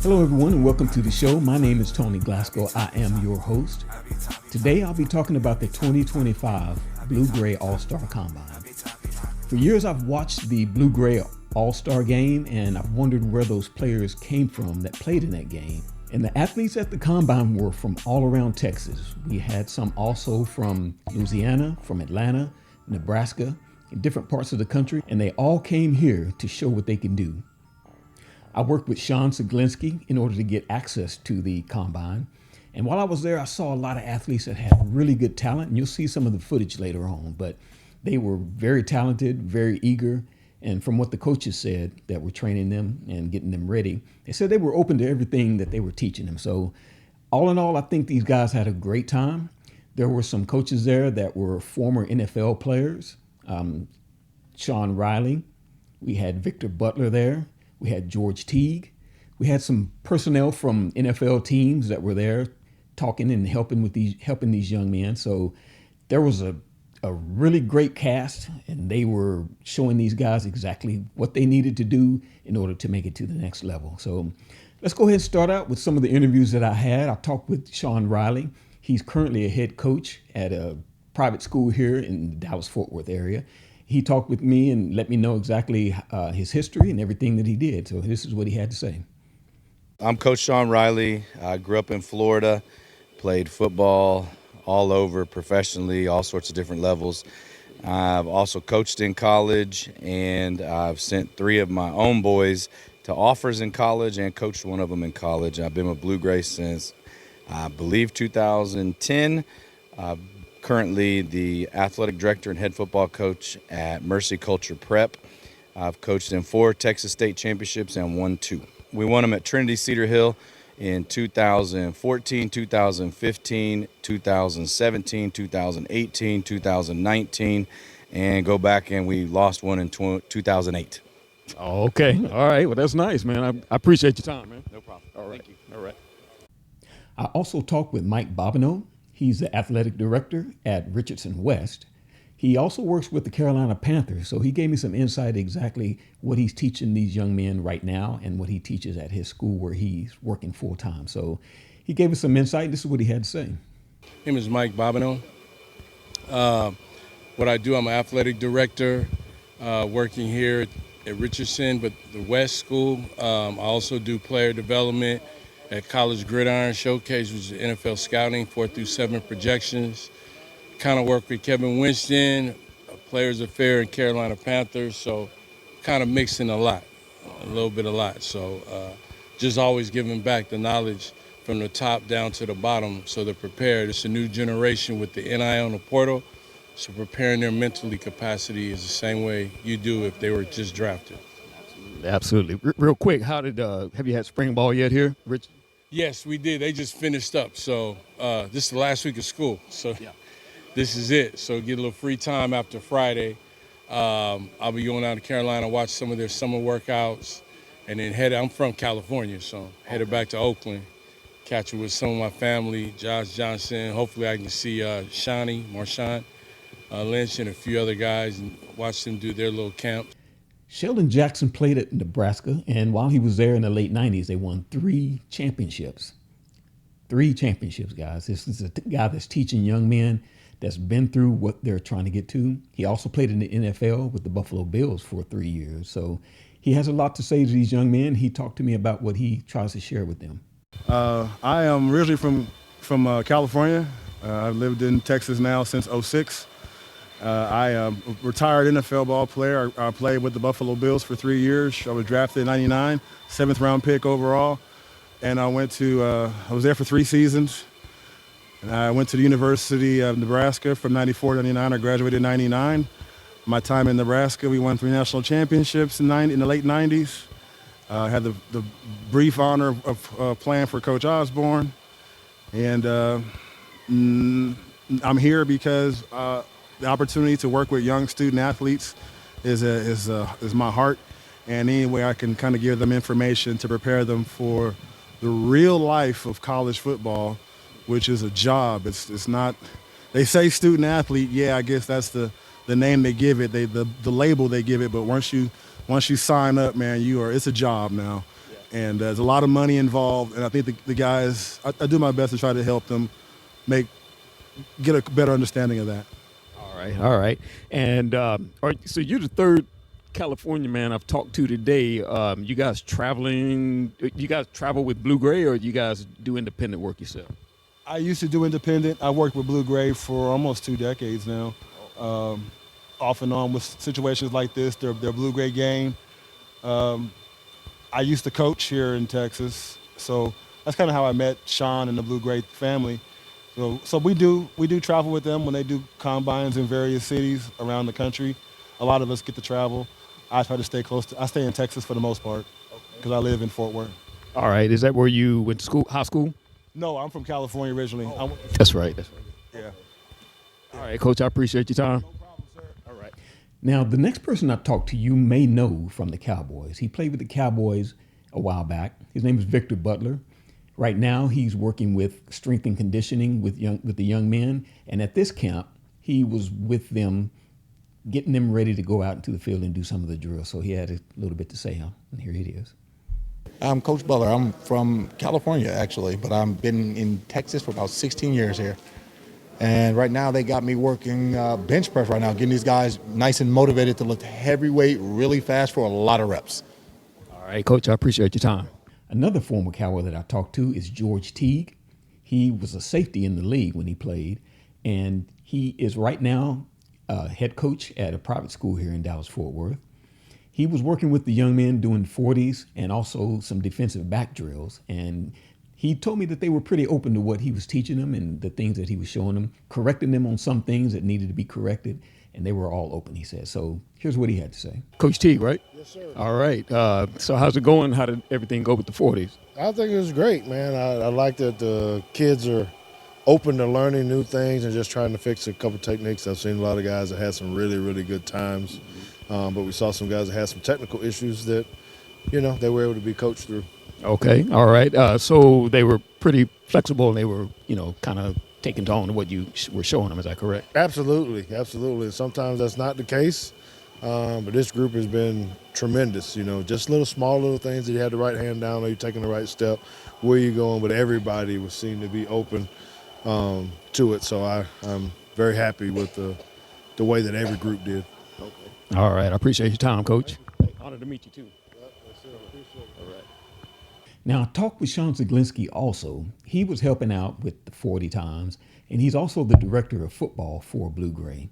Hello everyone and welcome to the show. My name is Tony Glasgow. I am your host. Today I'll be talking about the 2025 Blue-Gray All-Star Combine. For years I've watched the Blue-Gray All-Star game and I've wondered where those players came from that played in that game. And the athletes at the Combine were from all around Texas. We had some also from Louisiana, from Atlanta, Nebraska, in different parts of the country, and they all came here to show what they can do. I worked with Sean Siglinski in order to get access to the Combine. And while I was there, I saw a lot of athletes that had really good talent, and you'll see some of the footage later on, but they were very talented, very eager. And from what the coaches said that were training them and getting them ready, they said they were open to everything that they were teaching them. So all in all, I think these guys had a great time. There were some coaches there that were former NFL players. Sean Riley, we had Victor Butler there. We had George Teague. We had some personnel from NFL teams that were there talking and helping these young men. So there was a really great cast, and they were showing these guys exactly what they needed to do in order to make it to the next level. So let's go ahead and start out with some of the interviews that I had. I talked with Sean Riley. He's currently a head coach at a private school here in the Dallas-Fort Worth area. He talked with me and let me know exactly his history and everything that he did. So this is what he had to say. I'm Coach Sean Riley. I grew up in Florida, played football all over professionally, all sorts of different levels. I've also coached in college, and I've sent 3 of my own boys to offers in college and coached one of them in college. I've been with Blue-Gray since, I believe, 2010. Currently the athletic director and head football coach at Mercy Culture Prep. I've coached in 4 Texas State championships and won 2. We won them at Trinity Cedar Hill in 2014, 2015, 2017, 2018, 2019, and go back and we lost one in 2008. Oh, okay. All right. Well, that's nice, man. I appreciate your time, man. No problem. All right. Thank you. All right. I also talked with Mike Bobineau. He's the athletic director at Richardson West. He also works with the Carolina Panthers, so he gave me some insight exactly what he's teaching these young men right now and what he teaches at his school where he's working full time. So he gave us some insight. This is what he had to say. My name is Mike Bobineau. What I do, I'm an athletic director working here at Richardson, but the West School. I also do player development at College Gridiron Showcase, which is NFL scouting, 4 through 7 projections. Kind of work with Kevin Winston, Players Affair and Carolina Panthers, so kind of mixing a lot. So just always giving back the knowledge from the top down to the bottom so they're prepared. It's a new generation with the NIL and the portal, so preparing their mentally capacity is the same way you do if they were just drafted. Absolutely. Real quick, have you had spring ball yet here, Rich? Yes, we did. They just finished up. So this is the last week of school. So This is it. So get a little free time after Friday. I'll be going out to Carolina, watch some of their summer workouts, and then I'm from California, so headed back to Oakland, catch it with some of my family, Josh Johnson. Hopefully I can see Marshawn Lynch and a few other guys and watch them do their little camp. Sheldon Jackson played at Nebraska, and while he was there in the late 90s, they won 3 championships. 3 championships, guys. This is a guy that's teaching young men that's been through what they're trying to get to. He also played in the NFL with the Buffalo Bills for 3 years. So he has a lot to say to these young men. He talked to me about what he tries to share with them. I am originally from California. I've lived in Texas now since '06. I am a retired NFL ball player. I played with the Buffalo Bills for 3 years. I was drafted in '99, 7th round pick overall. And I was there for 3 seasons. And I went to the University of Nebraska from '94 to '99. I graduated in '99. My time in Nebraska, we won 3 national championships in the late '90s. I had the brief honor of playing for Coach Osborne. And I'm here because the opportunity to work with young student athletes is my heart, and any way I can kind of give them information to prepare them for the real life of college football, which is a job. It's not. They say student athlete, yeah, I guess that's the name they give it, the label they give it. But once you sign up, man, it's a job now, And there's a lot of money involved, and I think the guys, I do my best to try to help them get a better understanding of that. All right. And so you're the third California man I've talked to today. You guys traveling? You guys travel with Blue Gray, or you guys do independent work yourself? I used to do independent. I worked with Blue Gray for almost 2 decades now, off and on with situations like this. Their Blue Gray game. I used to coach here in Texas, so that's kind of how I met Sean and the Blue Gray family. So we do travel with them when they do combines in various cities around the country. A lot of us get to travel. I try to stay I stay in Texas for the most part because I live in Fort Worth. All right. Is that where you went to school, high school? No, I'm from California originally. That's right. Yeah. All right, Coach, I appreciate your time. No problem, sir. All right. Now, the next person I talked to you may know from the Cowboys. He played with the Cowboys a while back. His name is Victor Butler. Right now, he's working with strength and conditioning with the young men. And at this camp, he was with them, getting them ready to go out into the field and do some of the drills. So he had a little bit to say, and here it is. I'm Coach Butler. I'm from California, actually, but I've been in Texas for about 16 years here. And right now they got me working bench press right now, getting these guys nice and motivated to lift heavy weight really fast for a lot of reps. All right, Coach, I appreciate your time. Another former Cowboy that I talked to is George Teague. He was a safety in the league when he played, and he is right now head coach at a private school here in Dallas-Fort Worth. He was working with the young men doing 40s and also some defensive back drills. And he told me that they were pretty open to what he was teaching them and the things that he was showing them, correcting them on some things that needed to be corrected. And they were all open, he said. So here's what he had to say. Coach Teague, right? Yes, sir. All right. So how's it going? How did everything go with the 40s? I think it was great, man. I like that the kids are open to learning new things and just trying to fix a couple techniques. I've seen a lot of guys that had some really, really good times. But we saw some guys that had some technical issues that, they were able to be coached through. Okay. All right. So they were pretty flexible and they were, kind of taking on what you were showing them. Is that correct? Absolutely. Sometimes that's not the case. But this group has been tremendous, just small little things that you had the right hand down, or you're taking the right step, where you're going, but everybody was seen to be open to it. So I'm very happy with the way that every group did. Okay. All right. I appreciate your time, Coach. Honored to meet you, too. All right. Now, I talked with Sean Zaglinski also. He was helping out with the 40 times, and he's also the director of football for Blue Gray.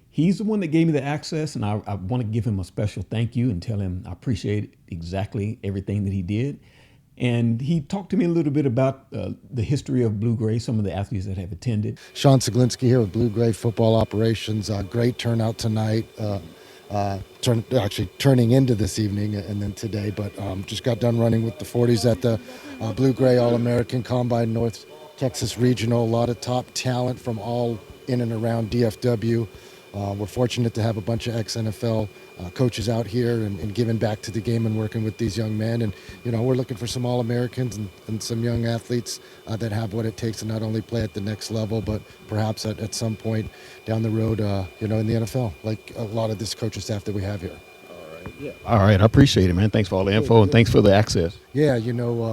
He's the one that gave me the access, and I want to give him a special thank you and tell him I appreciate exactly everything that he did. And he talked to me a little bit about the history of Blue Gray, some of the athletes that have attended. Sean Zaglinski here with Blue Gray Football Operations. Great turnout tonight. Turning into this evening and then today, but just got done running with the 40s at the Blue Gray All-American Combine North Texas Regional. A lot of top talent from all in and around DFW. We're fortunate to have a bunch of ex-NFL coaches out here and giving back to the game and working with these young men. And, we're looking for some All-Americans and some young athletes that have what it takes to not only play at the next level, but perhaps at some point down the road, in the NFL, like a lot of this coaching staff that we have here. All right. I appreciate it, man. Thanks for all the info and thanks for the access. Yeah,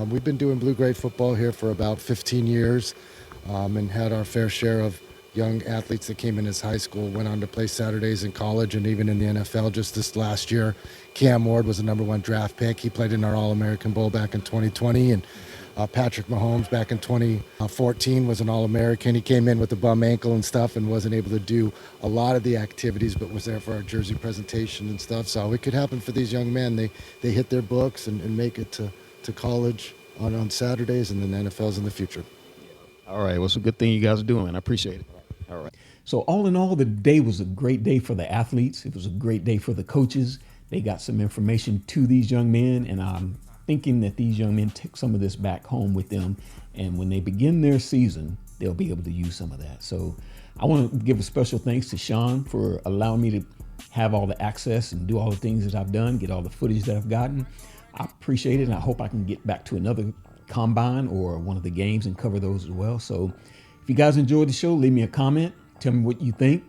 we've been doing Blue Gray football here for about 15 years and had our fair share of young athletes that came in as high school, went on to play Saturdays in college and even in the NFL. Just this last year, Cam Ward was the #1 draft pick. He played in our All-American Bowl back in 2020. And Patrick Mahomes back in 2014 was an All-American. He came in with a bum ankle and stuff and wasn't able to do a lot of the activities, but was there for our jersey presentation and stuff. So it could happen for these young men. They hit their books and make it to college on Saturdays, and then NFL's in the future. All right. Well, it's a good thing you guys are doing, man. I appreciate it. All right. So all in all, the day was a great day for the athletes. It was a great day for the coaches. They got some information to these young men, and I'm thinking that these young men take some of this back home with them. And when they begin their season, they'll be able to use some of that. So I want to give a special thanks to Sean for allowing me to have all the access and do all the things that I've done, get all the footage that I've gotten. I appreciate it, and I hope I can get back to another combine or one of the games and cover those as well. So if you guys enjoyed the show, leave me a comment. Tell me what you think.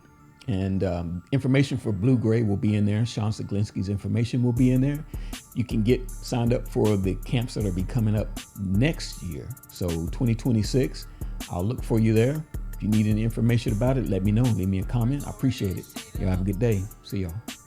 And information for Blue Gray will be in there. Sean Siglinski's information will be in there. You can get signed up for the camps that will be coming up next year. So 2026, I'll look for you there. If you need any information about it, let me know. Leave me a comment. I appreciate it. Y'all have a good day. See y'all.